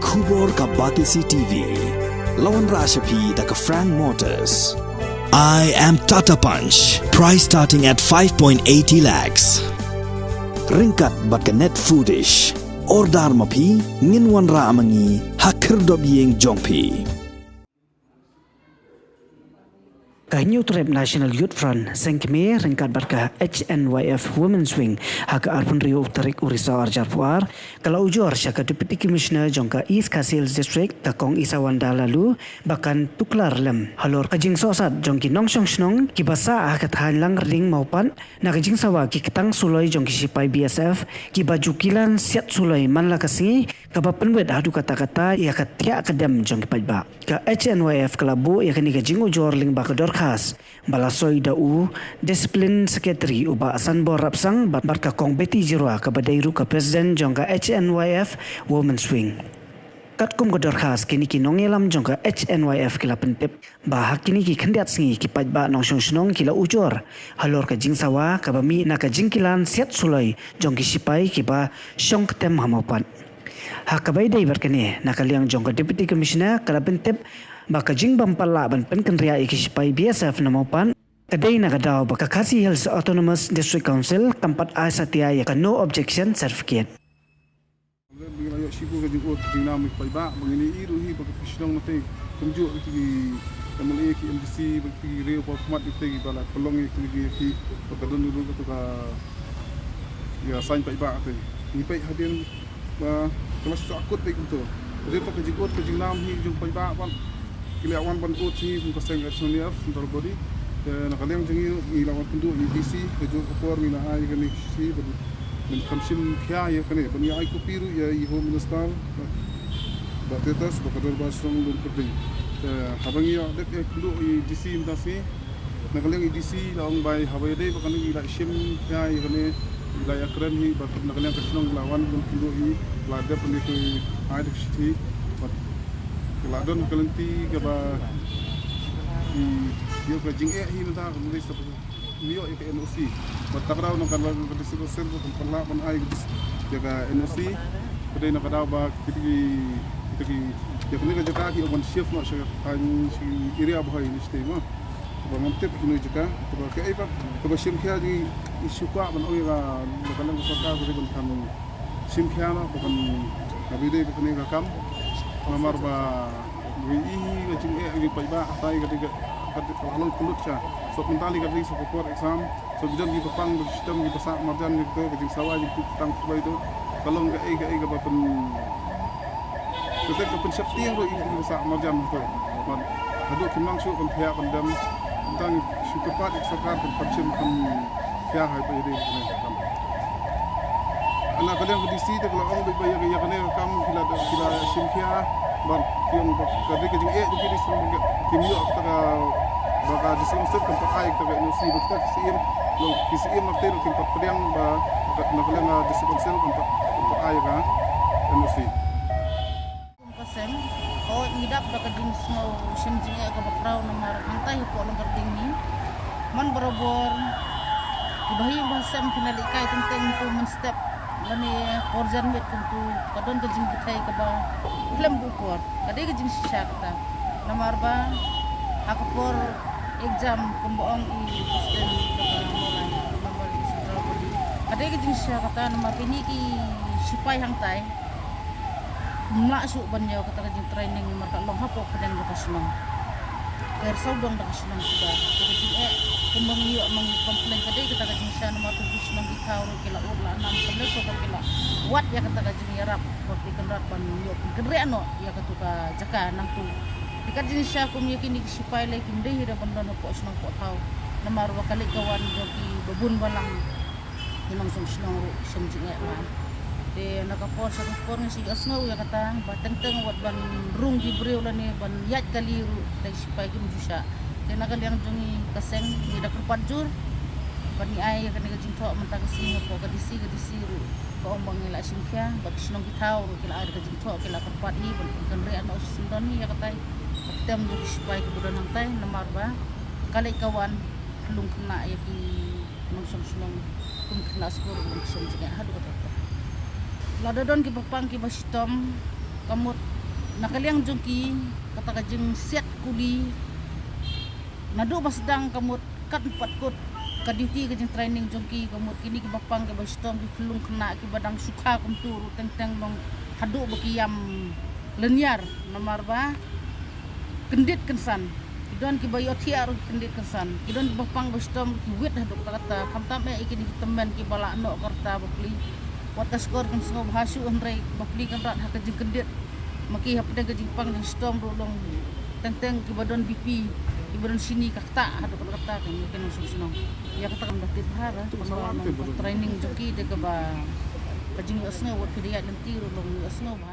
Kubor ka Batisi TV. Lawan Rashapi da ka Frank Motors. I am Tata Punch. Price starting at 5.80 lakhs. Ringkat bat ka Net Foodish. Ordar mapi nginwan ra amangi hakir dob yeng jongpi. New Trip National Youth Front sengkeme ringkat berkah HNYF Women's Wing hak Arpun Rio Tarik Urisa Arjarpuar kalau ujur syaka Deputy Commissioner jongka East Kasil District takong Isawanda lalu bahkan tuklar lem halor kajing sosat jongki nongsong snong kibasa hak halang ring maupan na kajing sawa ki ketang suloi jongki sipai BSF ki baju kilan siat suloi man la kasingi kabapen wet hadu kata-kata ya katia kedem jongki pajba ka HNYF kelabu ya kini kajing ujur ling bakador khas balasoi dau disiplin sekretari uba asan bor rapsang barka kong beti jirwa ka badairu ka presiden jongka HNYF Women's Wing katkum godor khas kini ki nongelam jongka HNYF kila pentip bah kini ki khendiat singi ki pajba nongsong snong kila ujor halor ka jingsawa ka bami na ka jingkilan siat suloi jongki sipai ki ba syong ketem hamapan hakabai dai berkene nakaliang jongka Deputy Commissioner kala pentip baka jing bampala ban penkenria ikisipai BSF namopan kadai nakadaw baka Khasi Hills Autonomous District Council tempat asatia ya no objection certificate Bila sibu ka jingkot dinamik paiba mangini iruhi baka kisnong nate tunjuk ki kamali ki MDC baki reo format ki bala pelong ki baka dulu ka ya sain paiba te ni pai hadin ba kelas akut te kunto jadi baka jingkot ka jingnam hi jung paiba ban Kiliawan ban uci pun kaseng HNYF untuk body nakaliang jengi ilawan penduk di DC kejo kopor mina ai kani si ben kamsim kya ya kani ben ai ko piru ya i home minister batetas bakador basong dun kerding habangi ya dek penduk i DC mtasi nakaliang i DC laong bai habai dei bakani ila sim kya ya kani ila akran hi bakad nakaliang kasong lawan dun penduk i lada pendi ko ai dek si Keladon kelenti ke ba dia ke jing hi nta kemudian sebab dia ke NOC bertakrau nak kalau ke disitu sel ke perla ban ai jaga NOC pada nak ada ba kita dia kena jaga ki oban chef nak kan si area bahai ni sistema ba mantep kini jaga ba ke ai ba ba sim kha di isu ka ban oi ga kalau sarkar beri ban kan sim kha na ban habide kene ka kam Lamar ba ini ngajing ini paiba atai ketika kalau kulut cha so mentali kadri so kopor exam so bidan di papang sistem di pasak marjan gitu ngajing sawah di tang kubai itu kalau enggak ga bapen ketika pensep tiang ro di pasak marjan itu man hadu kimang su kan pihak pendam tentang sukepat eksakar kan kapsim kan pihak hai pai dei kan anak kalian ke DC tu kalau orang bayar ya kena kam kila simkia ban yang kadri ke jing di kiri semua kimio kita baka diselesaikan tempat air kita NOC betul kisim lo kisim nanti lo tempat pedang ba nak kalian diselesaikan tempat air kan NOC pasem oh ngidap baka jing semua simjing ke bakrau nomor antai ko long karding ni man berobor dibahi basem finalikai tentang tu menstep lani korjan met tentu kadon ke jing kitai ke ba film bukor kadai ke jing syakta nomor ba akapor exam pembohong i sistem mulai nomor istral bodi kadai ke jing syakta nomor ini ki sipai hang tai mla su banyo kata jing training marka long hapo kaden lokasnon kersau dong lokasnon sudah ke jing kembang iyo mang komplain kadai kita kajing sya nomor 7 nang ikau kila urla 6 kila so kila wat ya kata kajing yarap waktu kenrat ban iyo kedre ano ya katuka jaka nang tu dikajing sya kum yakin sipai le kinde hira bandono po snong po tau nomor wakali kawan joki babun balang himang song snong semjing man de nakapor sa por ni si asno ya kata bateng-teng wat ban rung di breu la ni ban yat kali ru dai sipai kim jusya kena kaliang jungi kaseng di dak pajur bani ai kena kajing tok mentang sing ko kadisi ru ko ombang ila simkia bak sinong kitau kila ada kajing tok kila perpat ni kan re ana usindon ni ya katai tem ju sipai ke budan nang tai nomor ba kali kawan lung kena ya ki mungsong sinong kum kena skor mungsong jinga hadu kata ladadon ki papang ki basitom kamut nakaliang jongki kata kajeng set kuli nadu basdang kamut kat 4 kot kaditi kajeng training jongki kamut kini ki bapang ke bastom ki pelung kena ki badang suka kum turu teng nong hadu bakiyam lenyar namar ba kendit kensan kidon ki bayot hiar kendit kensan kidon bapang bastom ki wit hadu kata kamtam me ikini temen ki bala no karta bakli watas kor kan sengo bahasu andre bakli kan rat hak kajeng kendit maki hapde kajeng pang ding storm rolong teng ki badon BP ki badon sini kakta hadu kata kan mungkin sunong ya kata kan datit hara training joki de ka ba kajeng asno wat kediat lenti rolong asno ba